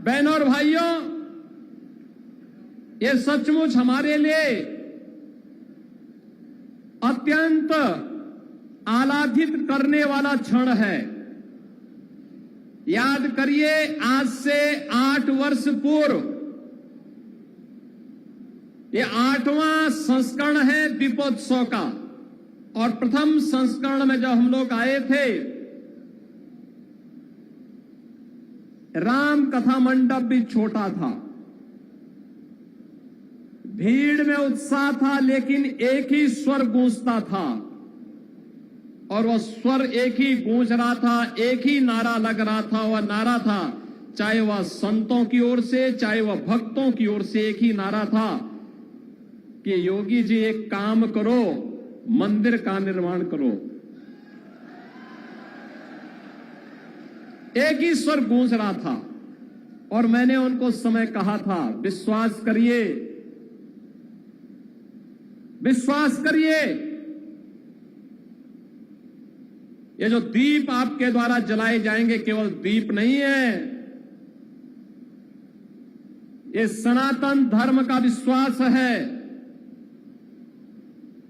बहनों और भाइयों, ये सचमुच हमारे लिए अत्यंत आह्लादित करने वाला क्षण है। याद करिए, आज से 8 वर्ष पूर्व ये 8वां संस्करण है दीपोत्सव का, और प्रथम संस्करण में जब हम लोग आए थे, राम कथा मंडप भी छोटा था, भीड़ में उत्साह था, लेकिन एक ही स्वर गूंजता था, और वह स्वर एक ही गूंज रहा था, एक ही नारा लग रहा था। वह नारा था, चाहे वह संतों की ओर से, चाहे वह भक्तों की ओर से, एक ही नारा था कि योगी जी एक काम करो, मंदिर का निर्माण करो। एक ही स्वर गूंज रहा था, और मैंने उनको उस समय कहा था, विश्वास करिए, विश्वास करिए, ये जो दीप आपके द्वारा जलाए जाएंगे केवल दीप नहीं है, ये सनातन धर्म का विश्वास है।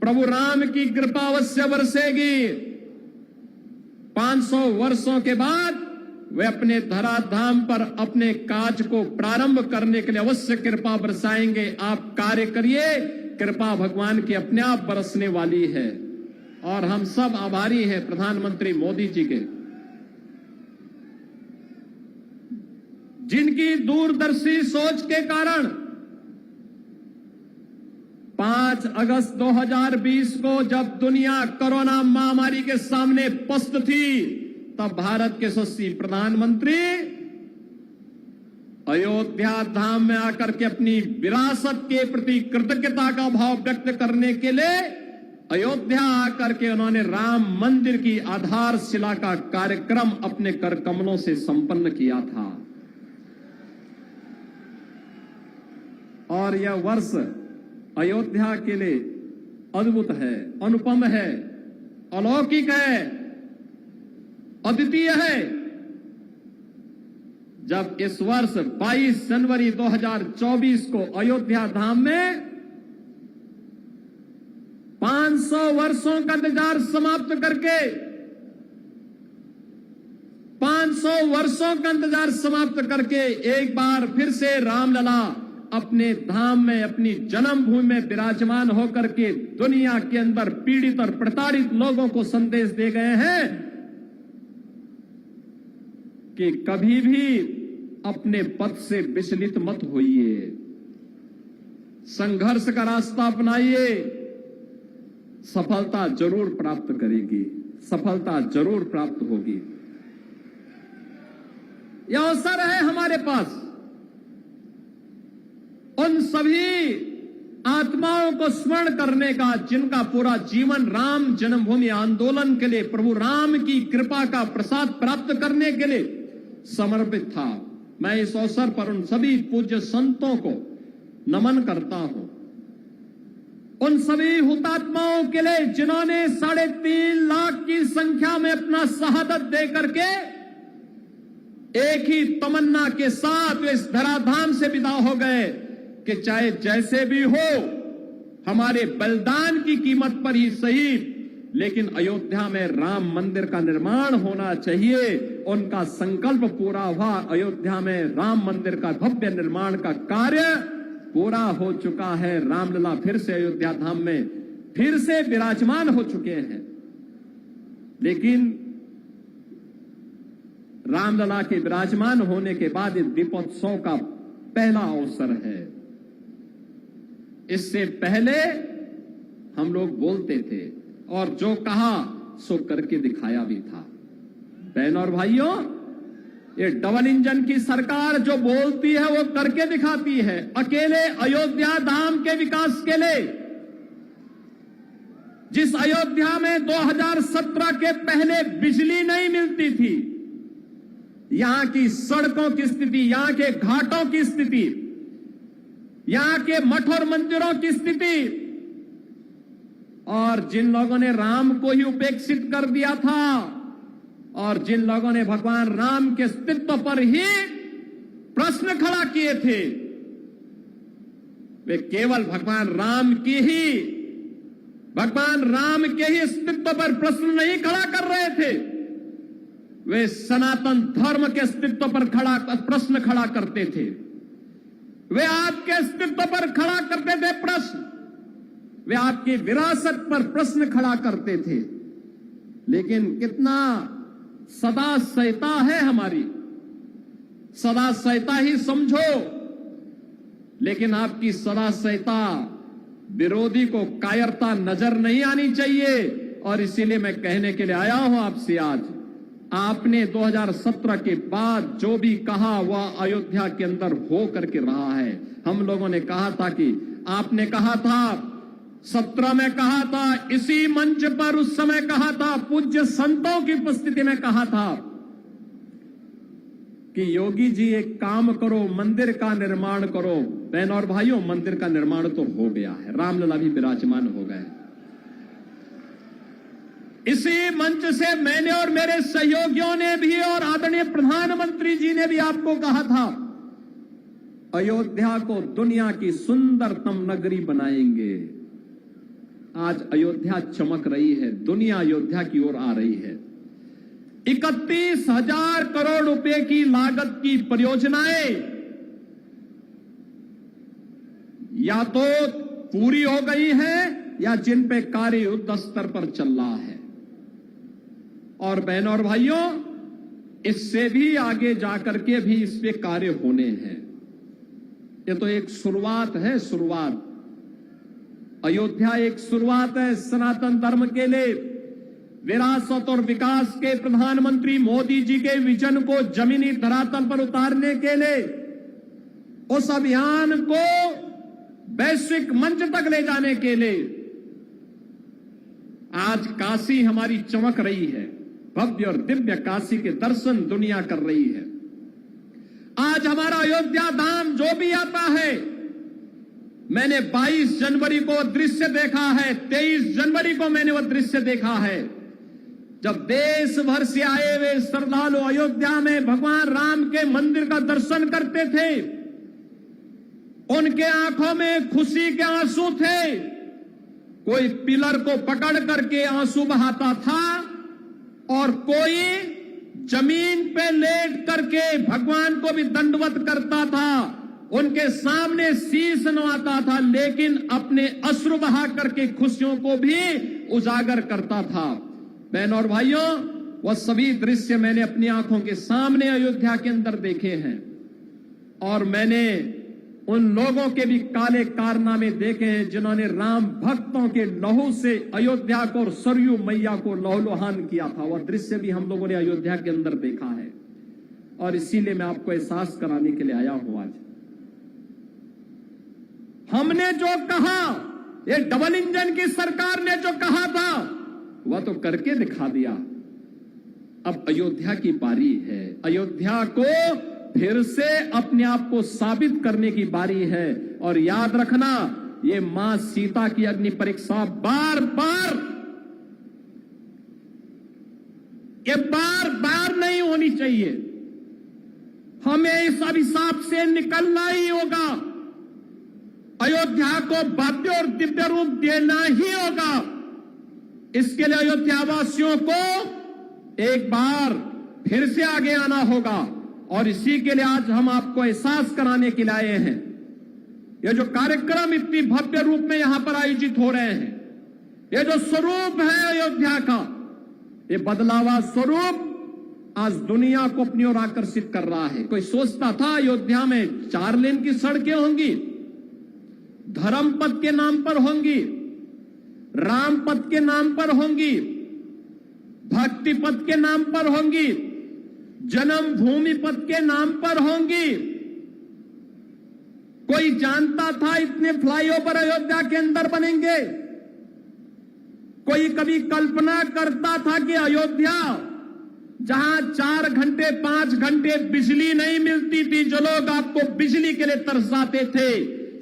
प्रभु राम की कृपा अवश्य बरसेगी। 500 वर्षों के बाद वे अपने धराधाम पर अपने काज को प्रारंभ करने के लिए अवश्य कृपा बरसाएंगे। आप कार्य करिए, कृपा भगवान की अपने आप बरसने वाली है, और हम सब आभारी हैं प्रधानमंत्री मोदी जी के, जिनकी दूरदर्शी सोच के कारण 5 अगस्त 2020 को जब दुनिया कोरोना महामारी के सामने पस्त थी, तब भारत के यशस्वी प्रधानमंत्री अयोध्या धाम में आकर के अपनी विरासत के प्रति कृतज्ञता का भाव व्यक्त करने के लिए अयोध्या आकर के उन्होंने राम मंदिर की आधारशिला का कार्यक्रम अपने कर कमलों से संपन्न किया था। और यह वर्ष अयोध्या के लिए अद्भुत है, अनुपम है, अलौकिक है, अद्वितीय है। जब इस वर्ष 22 जनवरी 2024 को अयोध्या धाम में 500 वर्षों का इंतजार समाप्त करके 500 वर्षों का इंतजार समाप्त करके एक बार फिर से रामलला अपने धाम में, अपनी जन्मभूमि में विराजमान होकर के दुनिया के अंदर पीड़ित और प्रताड़ित लोगों को संदेश दे गए हैं कि कभी भी अपने पथ से विचलित मत होइए, संघर्ष का रास्ता अपनाइए, सफलता जरूर प्राप्त करेगी, सफलता जरूर प्राप्त होगी। यह अवसर है हमारे पास उन सभी आत्माओं को स्मरण करने का जिनका पूरा जीवन राम जन्मभूमि आंदोलन के लिए, प्रभु राम की कृपा का प्रसाद प्राप्त करने के लिए समर्पित था। मैं इस अवसर पर उन सभी पूज्य संतों को नमन करता हूं, उन सभी हुतात्माओं के लिए जिन्होंने 3.5 लाख की संख्या में अपना शहादत दे करके एक ही तमन्ना के साथ वे इस धराधाम से विदा हो गए कि चाहे जैसे भी हो, हमारे बलिदान की कीमत पर ही सही, लेकिन अयोध्या में राम मंदिर का निर्माण होना चाहिए। उनका संकल्प पूरा हुआ। अयोध्या में राम मंदिर का भव्य निर्माण का कार्य पूरा हो चुका है। रामलला फिर से अयोध्या धाम में फिर से विराजमान हो चुके हैं। लेकिन रामलला के विराजमान होने के बाद इस दीपोत्सव का पहला अवसर है। इससे पहले हम लोग बोलते थे और जो कहा सो करके दिखाया भी था। बहनों और भाइयों, ये डबल इंजन की सरकार जो बोलती है वो करके दिखाती है। अकेले अयोध्या धाम के विकास के लिए, जिस अयोध्या में 2017 के पहले बिजली नहीं मिलती थी, यहां की सड़कों की स्थिति, यहां के घाटों की स्थिति, यहां के मठ और मंदिरों की स्थिति, और जिन लोगों ने राम को ही उपेक्षित कर दिया था और जिन लोगों ने भगवान राम के अस्तित्व पर ही प्रश्न खड़ा किए थे, वे केवल भगवान राम के ही अस्तित्व पर प्रश्न नहीं खड़ा कर रहे थे, वे सनातन धर्म के अस्तित्व पर प्रश्न खड़ा करते थे। वे आपके अस्तित्व पर खड़ा करते थे प्रश्न, वे आपकी विरासत पर प्रश्न खड़ा करते थे। लेकिन कितना सदा सहता है हमारी, सदा सहता ही समझो, लेकिन आपकी सदा सहता विरोधी को कायरता नजर नहीं आनी चाहिए। और इसीलिए मैं कहने के लिए आया हूं आपसे आज, आपने 2017 के बाद जो भी कहा वह अयोध्या के अंदर हो करके रहा है। हम लोगों ने कहा था कि आपने कहा था 17 में कहा था, इसी मंच पर उस समय कहा था, पूज्य संतों की उपस्थिति में कहा था कि योगी जी एक काम करो, मंदिर का निर्माण करो। बहनों और भाइयों, मंदिर का निर्माण तो हो गया है, रामलला भी विराजमान हो गए। इसी मंच से मैंने और मेरे सहयोगियों ने भी और आदरणीय प्रधानमंत्री जी ने भी आपको कहा था, अयोध्या को दुनिया की सुंदरतम नगरी बनाएंगे। आज अयोध्या चमक रही है, दुनिया अयोध्या की ओर आ रही है। 31,000 करोड़ रुपए की लागत की परियोजनाएं या तो पूरी हो गई है या जिन पे कार्य युद्ध स्तर पर चल रहा है। और बहनों और भाइयों, इससे भी आगे जाकर के भी इस पे कार्य होने हैं। ये तो एक शुरुआत है, शुरुआत। अयोध्या एक शुरुआत है सनातन धर्म के लिए। विरासत और विकास के प्रधानमंत्री मोदी जी के विजन को जमीनी धरातल पर उतारने के लिए, उस अभियान को वैश्विक मंच तक ले जाने के लिए आज काशी हमारी चमक रही है। भव्य और दिव्य काशी के दर्शन दुनिया कर रही है। आज हमारा अयोध्या धाम जो भी आता है, मैंने 22 जनवरी को दृश्य देखा है, 23 जनवरी को मैंने वह दृश्य देखा है, जब देश भर से आए हुए श्रद्धालु अयोध्या में भगवान राम के मंदिर का दर्शन करते थे। उनके आंखों में खुशी के आंसू थे। कोई पिलर को पकड़ करके आंसू बहाता था और कोई जमीन पे लेट करके भगवान को भी दंडवत करता था, उनके सामने शीश नवाता था, लेकिन अपने अश्रु बहा करके खुशियों को भी उजागर करता था। बहनों और भाइयों, वह सभी दृश्य मैंने अपनी आंखों के सामने अयोध्या के अंदर देखे हैं। और मैंने उन लोगों के भी काले कारनामे देखे हैं जिन्होंने राम भक्तों के लहू से अयोध्या को और सरयू मैया को लहूलुहान किया था। वह दृश्य भी हम लोगों ने अयोध्या के अंदर देखा है। और इसीलिए मैं आपको एहसास कराने के लिए आया हूं आज। हमने जो कहा, ये डबल इंजन की सरकार ने जो कहा था, वह तो करके दिखा दिया। अब अयोध्या की बारी है। अयोध्या को फिर से अपने आप को साबित करने की बारी है। और याद रखना, ये मां सीता की अग्नि परीक्षा बार बार नहीं होनी चाहिए। हमें इस अभिशाप से निकलना ही होगा। अयोध्या को भव्य और दिव्य रूप देना ही होगा। इसके लिए अयोध्या वासियों को एक बार फिर से आगे आना होगा। और इसी के लिए आज हम आपको एहसास कराने के लिए आए हैं। ये जो कार्यक्रम इतनी भव्य रूप में यहां पर आयोजित हो रहे हैं, ये जो स्वरूप है अयोध्या का, ये बदलावा स्वरूप आज दुनिया को अपनी ओर आकर्षित कर रहा है। कोई सोचता था अयोध्या में 4 लेन की सड़कें होंगी, धर्म पथ के नाम पर होंगी, राम पथ के नाम पर होंगी, भक्ति पथ के नाम पर होंगी, जन्म भूमि पथ के नाम पर होंगी। कोई जानता था इतने फ्लाईओवर अयोध्या के अंदर बनेंगे? कोई कभी कल्पना करता था कि अयोध्या, जहां 4 घंटे 5 घंटे बिजली नहीं मिलती थी, जो लोग आपको बिजली के लिए तरसाते थे,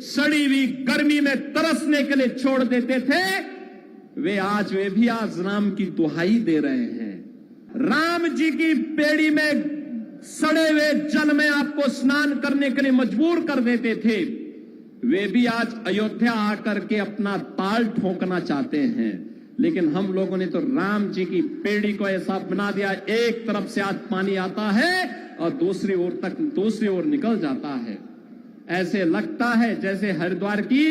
सड़ी हुई गर्मी में तरसने के लिए छोड़ देते थे, वे भी आज राम की दुहाई दे रहे हैं। राम जी की पेड़ी में सड़े हुए जल में आपको स्नान करने के लिए मजबूर कर देते थे, वे भी आज अयोध्या आकर के अपना ताल ठोकना चाहते हैं। लेकिन हम लोगों ने तो राम जी की पेड़ी को ऐसा बना दिया, एक तरफ से आज पानी आता है और दूसरी ओर निकल जाता है। ऐसे लगता है जैसे हरिद्वार की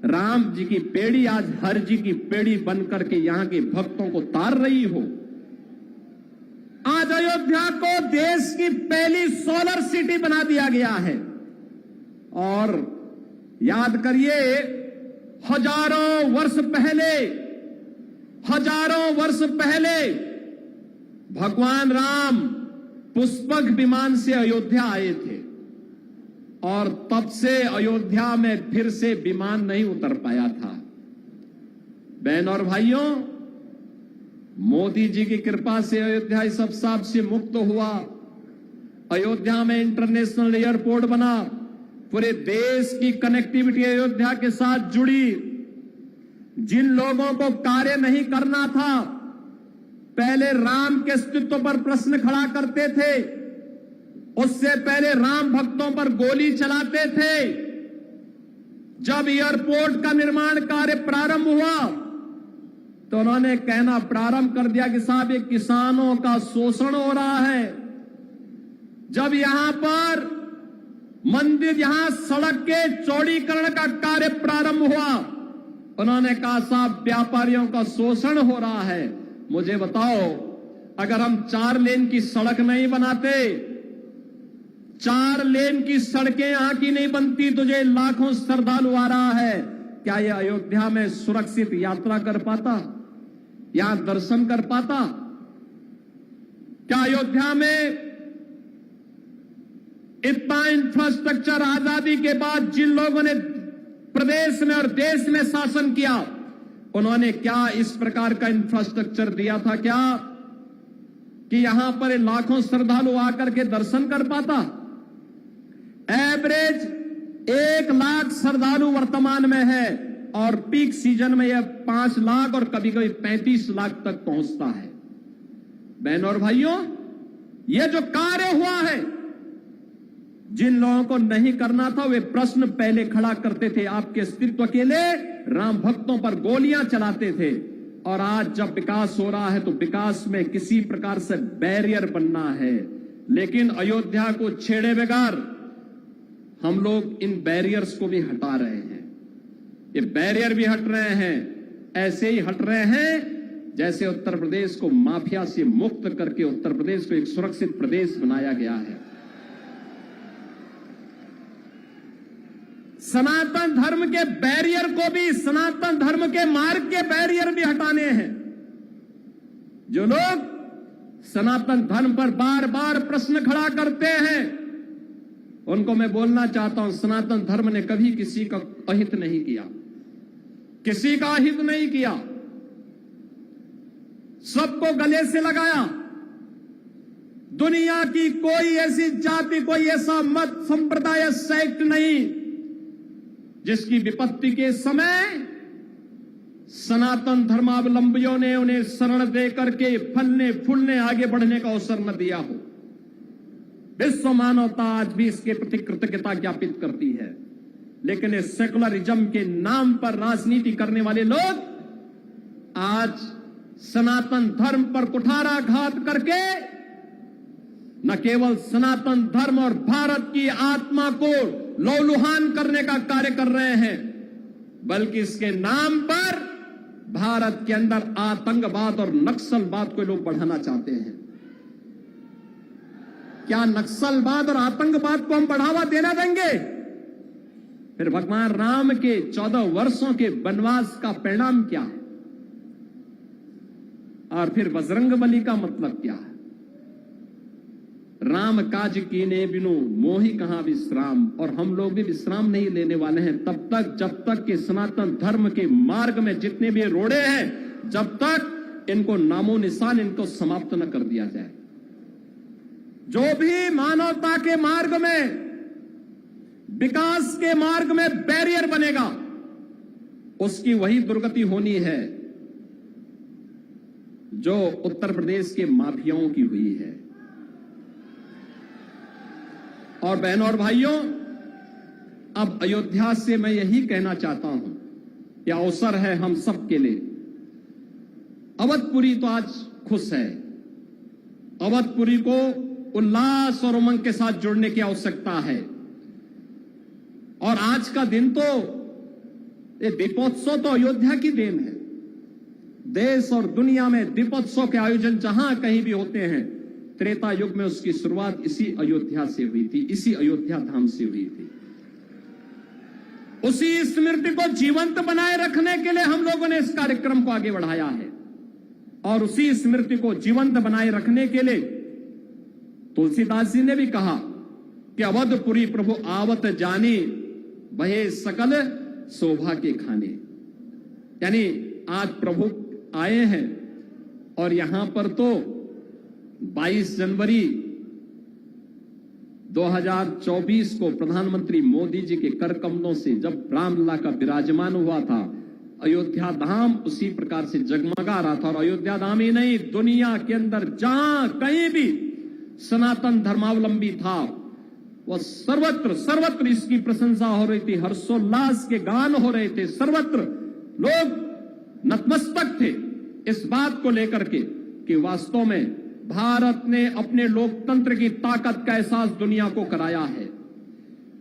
राम जी की पेड़ी आज हर जी की पेड़ी बनकर के यहां के भक्तों को तार रही हो। आज अयोध्या को देश की पहली सोलर सिटी बना दिया गया है। और याद करिए, हजारों वर्ष पहले भगवान राम पुष्पक विमान से अयोध्या आए थे और तब से अयोध्या में फिर से विमान नहीं उतर पाया था। बहन और भाइयों, मोदी जी की कृपा से अयोध्या इस अवसाद से मुक्त हुआ। अयोध्या में इंटरनेशनल एयरपोर्ट बना, पूरे देश की कनेक्टिविटी अयोध्या के साथ जुड़ी। जिन लोगों को कार्य नहीं करना था, पहले राम के अस्तित्व पर प्रश्न खड़ा करते थे, उससे पहले राम भक्तों पर गोली चलाते थे, जब एयरपोर्ट का निर्माण कार्य प्रारंभ हुआ तो उन्होंने कहना प्रारंभ कर दिया कि साहब ये किसानों का शोषण हो रहा है। जब यहां पर मंदिर, यहां सड़क के चौड़ीकरण का कार्य प्रारंभ हुआ, उन्होंने कहा साहब व्यापारियों का शोषण हो रहा है। मुझे बताओ, अगर हम 4 लेन की सड़क नहीं बनाते, 4 लेन की सड़कें यहां की नहीं बनती, तुझे लाखों श्रद्धालु आ रहा है, क्या यह अयोध्या में सुरक्षित यात्रा कर पाता, यहां दर्शन कर पाता? क्या अयोध्या में इतना इंफ्रास्ट्रक्चर आजादी के बाद जिन लोगों ने प्रदेश में और देश में शासन किया, उन्होंने क्या इस प्रकार का इंफ्रास्ट्रक्चर दिया था क्या कि यहां पर लाखों श्रद्धालु आकर के दर्शन कर पाता? एवरेज 1 लाख श्रद्धालु वर्तमान में है और पीक सीजन में यह 5 लाख और कभी कभी 35 लाख तक पहुंचता है। बहनों और भाइयों, यह जो कार्य हुआ है, जिन लोगों को नहीं करना था वे प्रश्न पहले खड़ा करते थे, आपके अस्तित्व के लिए राम भक्तों पर गोलियां चलाते थे। और आज जब विकास हो रहा है तो विकास में किसी प्रकार से बैरियर बनना है, लेकिन अयोध्या को छेड़े बगैर हम लोग इन बैरियर्स को भी हटा रहे हैं। ये बैरियर भी हट रहे हैं, ऐसे ही हट रहे हैं जैसे उत्तर प्रदेश को माफिया से मुक्त करके उत्तर प्रदेश को एक सुरक्षित प्रदेश बनाया गया है। सनातन धर्म के बैरियर को भी, सनातन धर्म के मार्ग के बैरियर भी हटाने हैं। जो लोग सनातन धर्म पर बार बार प्रश्न खड़ा करते हैं, उनको मैं बोलना चाहता हूं, सनातन धर्म ने कभी किसी का अहित नहीं किया, किसी का अहित नहीं किया, सबको गले से लगाया। दुनिया की कोई ऐसी जाति, कोई ऐसा मत, संप्रदाय, सेक्ट नहीं जिसकी विपत्ति के समय सनातन धर्मावलंबियों ने उन्हें शरण देकर के फलने फूलने आगे बढ़ने का अवसर न दिया हो। विश्व मानवता आज भी इसके प्रति कृतज्ञता ज्ञापित करती है। लेकिन इस सेकुलरिज्म के नाम पर राजनीति करने वाले लोग आज सनातन धर्म पर कुठाराघात करके न केवल सनातन धर्म और भारत की आत्मा को लौलुहान करने का कार्य कर रहे हैं, बल्कि इसके नाम पर भारत के अंदर आतंकवाद और नक्सलवाद को लोग बढ़ाना चाहते हैं। क्या नक्सलवाद और आतंकवाद को हम बढ़ावा देना देंगे? फिर भगवान राम के 14 वर्षों के वनवास का परिणाम क्या है? और फिर बजरंगबली का मतलब क्या है? राम काज कीने बिनु मोहि कहां विश्राम। और हम लोग भी विश्राम नहीं लेने वाले हैं तब तक जब तक कि सनातन धर्म के मार्ग में जितने भी रोड़े हैं, जब तक इनको नामो निशान इनको समाप्त न कर दिया जाए। जो भी मानवता के मार्ग में, विकास के मार्ग में बैरियर बनेगा, उसकी वही दुर्गति होनी है जो उत्तर प्रदेश के माफियाओं की हुई है। और बहनों और भाइयों, अब अयोध्या से मैं यही कहना चाहता हूं, यह अवसर है हम सब के लिए। अवधपुरी तो आज खुश है। अवधपुरी को उल्लास और उमंग के साथ जुड़ने की आवश्यकता है। और आज का दिन तो ये दीपोत्सव तो अयोध्या की देन है। देश और दुनिया में दीपोत्सव के आयोजन जहां कहीं भी होते हैं, त्रेता युग में उसकी शुरुआत इसी अयोध्या से हुई थी, इसी अयोध्या धाम से हुई थी। उसी स्मृति को जीवंत बनाए रखने के लिए हम लोगों ने इस कार्यक्रम को आगे बढ़ाया है। और उसी स्मृति को जीवंत बनाए रखने के लिए तुलसीदास जी ने भी कहा कि अवधपुरी प्रभु आवत जाने, वहे सकल शोभा के खाने। यानी आज प्रभु आए हैं और यहां पर तो 22 जनवरी 2024 को प्रधानमंत्री मोदी जी के कर कमलों से जब रामलला का विराजमान हुआ था, अयोध्या धाम उसी प्रकार से जगमगा रहा था। और अयोध्या धाम ही नहीं, दुनिया के अंदर जहां कहीं भी सनातन धर्मावलंबी था, वह सर्वत्र सर्वत्र इसकी प्रशंसा हो रही थी, हर्षोल्लास के गान हो रहे थे, सर्वत्र लोग नतमस्तक थे इस बात को लेकर के कि वास्तव में भारत ने अपने लोकतंत्र की ताकत का एहसास दुनिया को कराया है।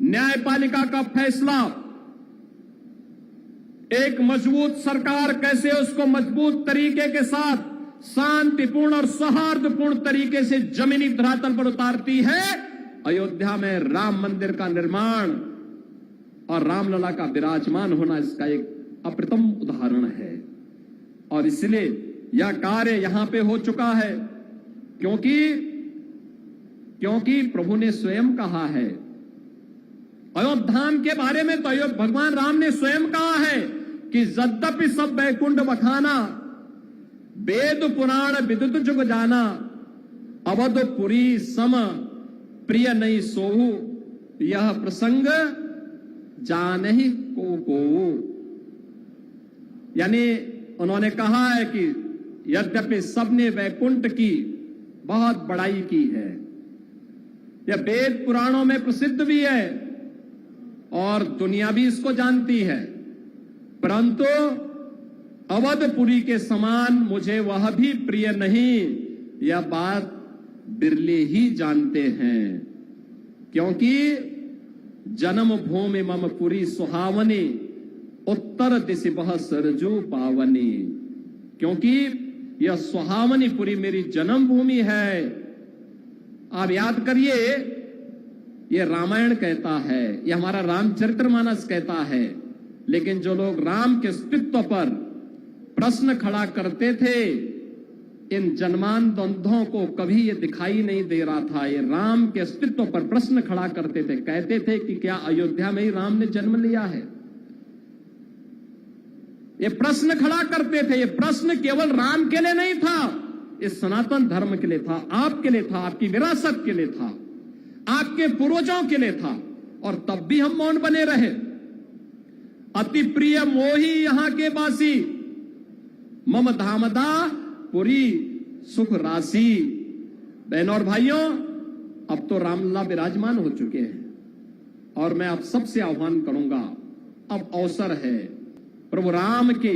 न्यायपालिका का फैसला, एक मजबूत सरकार कैसे उसको मजबूत तरीके के साथ शांतिपूर्ण और सौहार्दपूर्ण तरीके से जमीनी धरातल पर उतारती है, अयोध्या में राम मंदिर का निर्माण और रामलला का विराजमान होना इसका एक अप्रतिम उदाहरण है। और इसलिए यह कार्य यहां पे हो चुका है क्योंकि प्रभु ने स्वयं कहा है। अयोध्या धाम के बारे में तो भगवान राम ने स्वयं कहा है कि यद्यपि सब वैकुंठ बखाना, वेद पुराण विदित जुग जाना, अवधपुरी सम प्रिय नहीं सोहू, यह प्रसंग जानहि को। यानी उन्होंने कहा है कि यद्यपि सबने वैकुंठ की बहुत बड़ाई की है, यह वेद पुराणों में प्रसिद्ध भी है और दुनिया भी इसको जानती है, परंतु अवधपुरी के समान मुझे वह भी प्रिय नहीं, यह बात बिरले ही जानते हैं। क्योंकि जन्म भूमि मम पुरी सुहावनी, उत्तर दिशि बह सरजू पावनी। क्योंकि यह सुहावनी पुरी मेरी जन्मभूमि है। आप याद करिए, यह रामायण कहता है, यह हमारा रामचरितमानस कहता है, लेकिन जो लोग राम के अस्तित्व पर प्रश्न खड़ा करते थे, इन जन्मांतों को कभी ये दिखाई नहीं दे रहा था। ये राम के अस्तित्व पर प्रश्न खड़ा करते थे, कहते थे कि क्या अयोध्या में ही राम ने जन्म लिया है। ये प्रश्न खड़ा करते थे। ये प्रश्न केवल राम के लिए नहीं था, इस सनातन धर्म के लिए था, आपके लिए था, आपकी विरासत के लिए था, आपके पूर्वजों के लिए था। और तब भी हम मौन बने रहे। अति प्रिय मोही यहां के बासी, मम धामदा पुरी सुख राशि। बहनों और भाइयों, अब तो रामलला विराजमान हो चुके हैं और मैं आप सबसे आह्वान करूंगा, अब अवसर है प्रभु राम के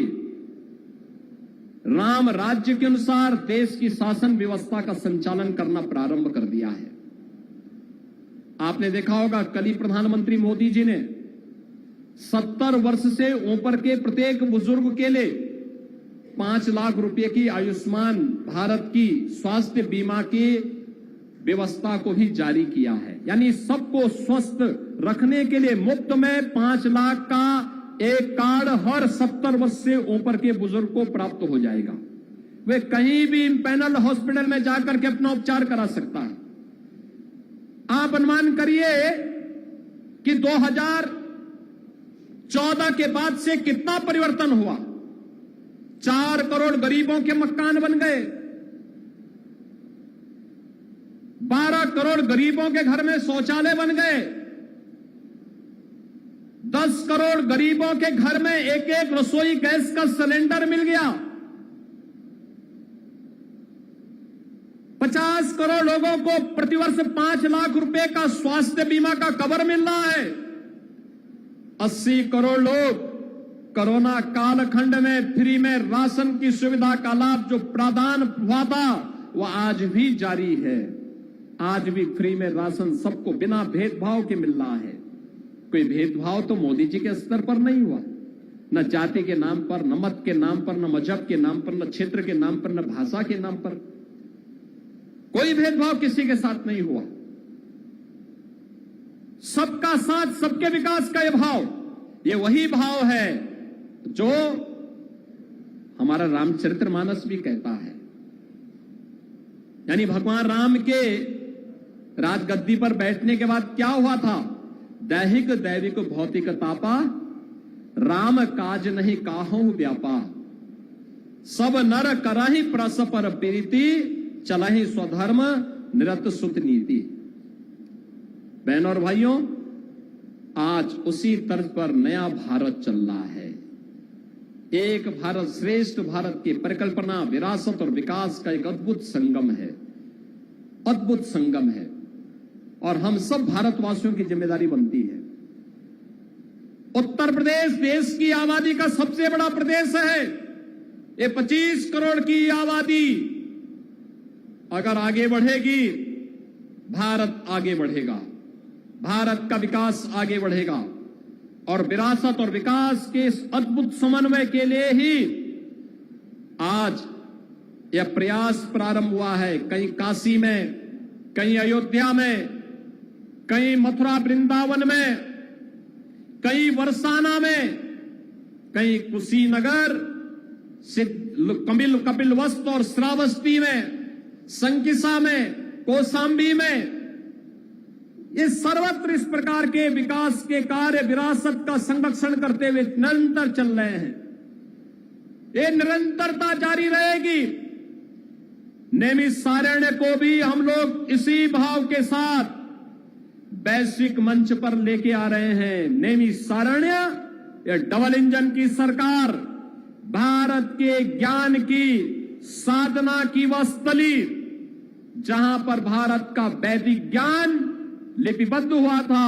राम राज्य के अनुसार देश की शासन व्यवस्था का संचालन करना प्रारंभ कर दिया है। आपने देखा होगा, कल ही प्रधानमंत्री मोदी जी ने 70 वर्ष से ऊपर के प्रत्येक बुजुर्ग के लिए 5 लाख रुपए की आयुष्मान भारत की स्वास्थ्य बीमा की व्यवस्था को भी जारी किया है। यानी सबको स्वस्थ रखने के लिए मुफ्त में 5 लाख का एक कार्ड हर 70 वर्ष से ऊपर के बुजुर्ग को प्राप्त हो जाएगा। वे कहीं भी पैनल हॉस्पिटल में जाकर के अपना उपचार करा सकता है। आप अनुमान करिए कि 2014 के बाद से कितना परिवर्तन हुआ। 4 करोड़ गरीबों के मकान बन गए, 12 करोड़ गरीबों के घर में शौचालय बन गए, 10 करोड़ गरीबों के घर में एक एक रसोई गैस का सिलेंडर मिल गया, 50 करोड़ लोगों को प्रतिवर्ष 5 लाख रुपए का स्वास्थ्य बीमा का कवर मिल रहा है। 80 करोड़ लोग कोरोना कालखंड में फ्री में राशन की सुविधा का लाभ जो प्रदान हुआ था वह आज भी जारी है। आज भी फ्री में राशन सबको बिना भेदभाव के मिल रहा है। कोई भेदभाव तो मोदी जी के स्तर पर नहीं हुआ, न जाति के नाम पर, न मत के नाम पर, न मजहब के नाम पर, न क्षेत्र के नाम पर, न भाषा के नाम पर। कोई भेदभाव किसी के साथ नहीं हुआ। सबका साथ, सबके विकास का यह भाव, ये वही भाव है जो हमारा रामचरितमानस भी कहता है। यानी भगवान राम के राजगद्दी पर बैठने के बाद क्या हुआ था? दैहिक दैविक भौतिक तापा, राम काज नहीं काहू व्यापा, सब नर करहि परस्पर प्रीति, चलहि स्वधर्म निरत सुत नीति। बहनों और भाइयों, आज उसी तर्ज पर नया भारत चल रहा है। एक भारत श्रेष्ठ भारत की परिकल्पना, विरासत और विकास का एक अद्भुत संगम है, अद्भुत संगम है। और हम सब भारतवासियों की जिम्मेदारी बनती है। उत्तर प्रदेश देश की आबादी का सबसे बड़ा प्रदेश है। ये 25 करोड़ की आबादी अगर आगे बढ़ेगी, भारत आगे बढ़ेगा, भारत का विकास आगे बढ़ेगा। और विरासत और विकास के इस अद्भुत समन्वय के लिए ही आज यह प्रयास प्रारंभ हुआ है। कहीं काशी में, कहीं अयोध्या में, कहीं मथुरा वृंदावन में, कहीं बरसाना में, कहीं कुशीनगर, कपिलवस्तु और श्रावस्ती में, संकिसा में, कौशाम्बी में, ये सर्वत्र इस प्रकार के विकास के कार्य विरासत का संरक्षण करते हुए निरंतर चल रहे हैं। ये निरंतरता जारी रहेगी। नैमिषारण्य को भी हम लोग इसी भाव के साथ वैश्विक मंच पर लेके आ रहे हैं। नैमिषारण्य ये डबल इंजन की सरकार, भारत के ज्ञान की साधना की वस्तली, जहां पर भारत का वैदिक ज्ञान लिपिबद्ध हुआ था।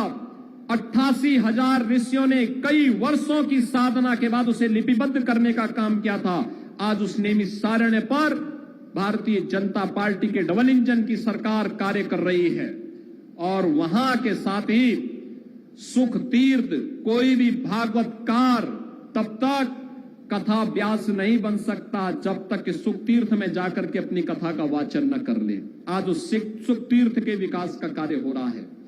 88,000 ऋषियों ने कई वर्षों की साधना के बाद उसे लिपिबद्ध करने का काम किया था। आज उस नैमिषारण्य पर भारतीय जनता पार्टी के डबल इंजन की सरकार कार्य कर रही है। और वहां के साथ ही सुख तीर्थ, कोई भी भागवतकार तब तक कथा व्यास नहीं बन सकता जब तक कि सुख तीर्थ में जाकर के अपनी कथा का वाचन न कर ले। आज उस सुख तीर्थ के विकास का कार्य हो रहा है।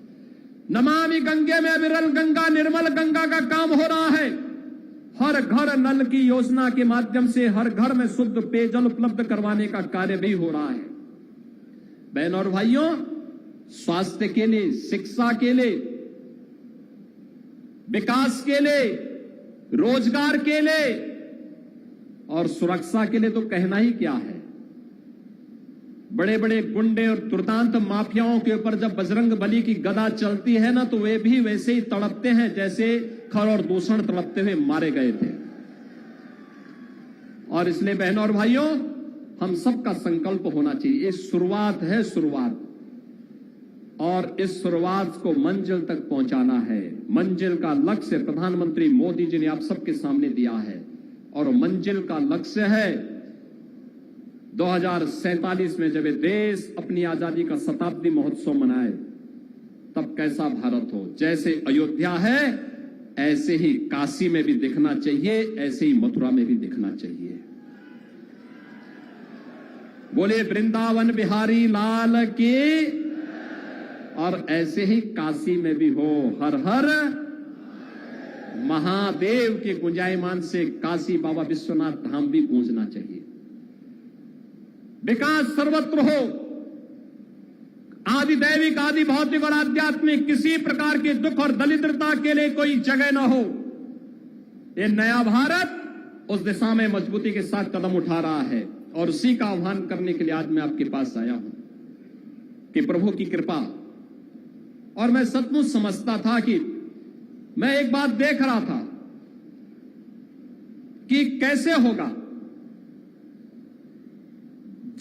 नमामि गंगे में विरल गंगा, निर्मल गंगा का काम हो रहा है। हर घर नल की योजना के माध्यम से हर घर में शुद्ध पेयजल उपलब्ध करवाने का कार्य भी हो रहा है। बहनों और भाइयों, स्वास्थ्य के लिए, शिक्षा के लिए, विकास के लिए, रोजगार के लिए और सुरक्षा के लिए तो कहना ही क्या है। बड़े बड़े गुंडे और दुर्दांत माफियाओं के ऊपर जब बजरंग बली की गदा चलती है ना, तो वे भी वैसे ही तड़पते हैं जैसे खर और दूषण तड़पते हुए मारे गए थे। और इसलिए बहनों और भाइयों, हम सबका संकल्प होना चाहिए। ये शुरुआत है, शुरुआत, और इस शुरुआत को मंजिल तक पहुंचाना है। मंजिल का लक्ष्य प्रधानमंत्री मोदी जी ने आप सबके सामने दिया है। और मंजिल का लक्ष्य है 2047 में जब देश अपनी आजादी का शताब्दी महोत्सव मनाए, तब कैसा भारत हो। जैसे अयोध्या है ऐसे ही काशी में भी दिखना चाहिए, ऐसे ही मथुरा में भी दिखना चाहिए। बोले वृंदावन बिहारी लाल की। और ऐसे ही काशी में भी हो, हर हर महादेव के गुंजायमान से काशी बाबा विश्वनाथ धाम भी गूंजना चाहिए। विकास सर्वत्र हो, आदि दैविक, आदि भौतिक और आध्यात्मिक किसी प्रकार के दुख और दरिद्रता के लिए कोई जगह न हो। ये नया भारत उस दिशा में मजबूती के साथ कदम उठा रहा है। और उसी का आह्वान करने के लिए आज मैं आपके पास आया हूं कि प्रभु की कृपा। और मैं सचमुच समझता था कि मैं एक बात देख रहा था कि कैसे होगा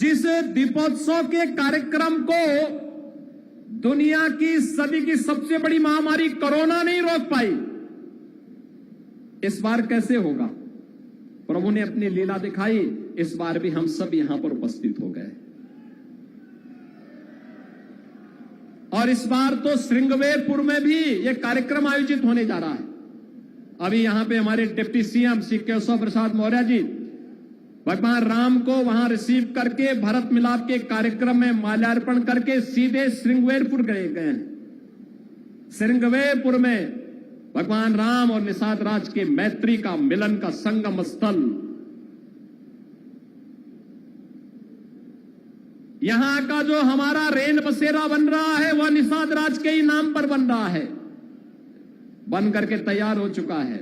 जिस दीपोत्सव के कार्यक्रम को दुनिया की सदी की सबसे बड़ी महामारी कोरोना नहीं रोक पाई, इस बार कैसे होगा? प्रभु ने अपनी लीला दिखाई। इस बार भी हम सब यहां पर उपस्थित हो गए और इस बार तो श्रृंगवेरपुर में भी यह कार्यक्रम आयोजित होने जा रहा है। अभी यहां पे हमारे डिप्टी सीएम श्री केशव प्रसाद मौर्य जी भगवान राम को वहां रिसीव करके भरत मिलाप के कार्यक्रम में माल्यार्पण करके सीधे श्रृंगवेरपुर गए हैं। श्रृंगवेरपुर में भगवान राम और निषाद राज के मैत्री का मिलन का संगम स्थल, यहां का जो हमारा रेल बसेरा बन रहा है वह निषाद राज के ही नाम पर बन रहा है, बन करके तैयार हो चुका है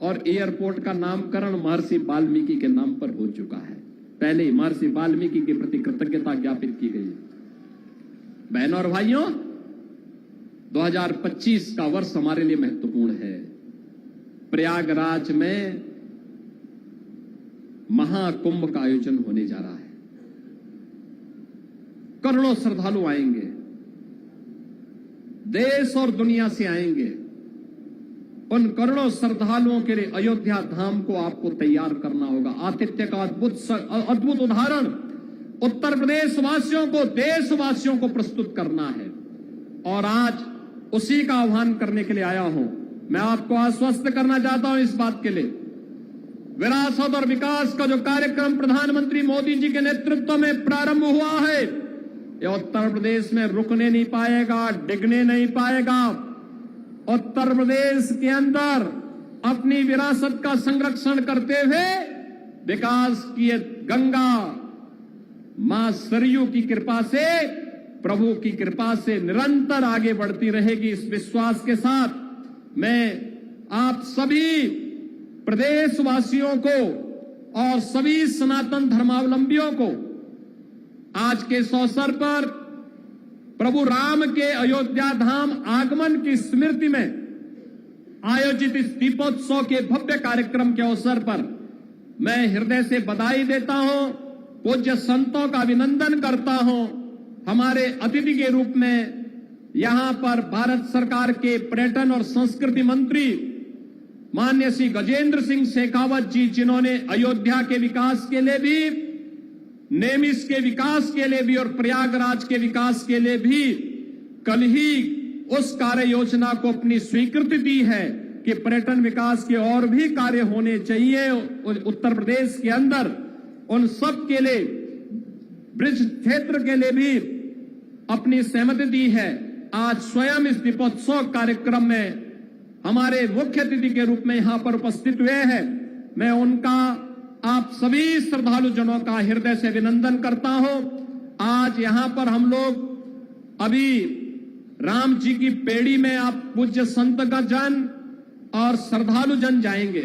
और एयरपोर्ट का नामकरण महर्षि वाल्मीकि के नाम पर हो चुका है। पहले ही महर्षि वाल्मीकि के प्रति कृतज्ञता ज्ञापित की गई। बहनों और भाइयों, 2025 का वर्ष हमारे लिए महत्वपूर्ण है। प्रयागराज में महाकुंभ का आयोजन होने जा रहा है। करोड़ों श्रद्धालु आएंगे, देश और दुनिया से आएंगे। उन करोड़ों श्रद्धालुओं के लिए अयोध्या धाम को आपको तैयार करना होगा। आतिथ्य का अद्भुत उदाहरण उत्तर प्रदेश वासियों को, देशवासियों को प्रस्तुत करना है और आज उसी का आह्वान करने के लिए आया हूं। मैं आपको आश्वस्त करना चाहता हूं इस बात के लिए, विरासत और विकास का जो कार्यक्रम प्रधानमंत्री मोदी जी के नेतृत्व में प्रारंभ हुआ है, यह उत्तर प्रदेश में रुकने नहीं पाएगा, डिगने नहीं पाएगा। उत्तर प्रदेश के अंदर अपनी विरासत का संरक्षण करते हुए विकास की गंगा मां सरयू की कृपा से, प्रभु की कृपा से निरंतर आगे बढ़ती रहेगी। इस विश्वास के साथ मैं आप सभी प्रदेशवासियों को और सभी सनातन धर्मावलंबियों को आज के इस अवसर पर प्रभु राम के अयोध्या धाम आगमन की स्मृति में आयोजित इस दीपोत्सव के भव्य कार्यक्रम के अवसर पर मैं हृदय से बधाई देता हूं, पूज्य संतों का अभिनंदन करता हूं। हमारे अतिथि के रूप में यहां पर भारत सरकार के पर्यटन और संस्कृति मंत्री माननीय श्री गजेंद्र सिंह शेखावत जी, जिन्होंने अयोध्या के विकास के लिए भी, नेमिस के विकास के लिए भी और प्रयागराज के विकास के लिए भी कल ही उस कार्य योजना को अपनी स्वीकृति दी है कि पर्यटन विकास के और भी कार्य होने चाहिए उत्तर प्रदेश के अंदर। उन सब के लिए, ब्रिज क्षेत्र के लिए भी अपनी सहमति दी है। आज स्वयं इस दीपोत्सव कार्यक्रम में हमारे मुख्य अतिथि के रूप में यहां पर उपस्थित हुए हैं। मैं उनका, आप सभी श्रद्धालु जनों का हृदय से अभिनंदन करता हूं। आज यहां पर हम लोग अभी राम जी की पेड़ी में आप पूज्य संत का जन और श्रद्धालु जन जाएंगे।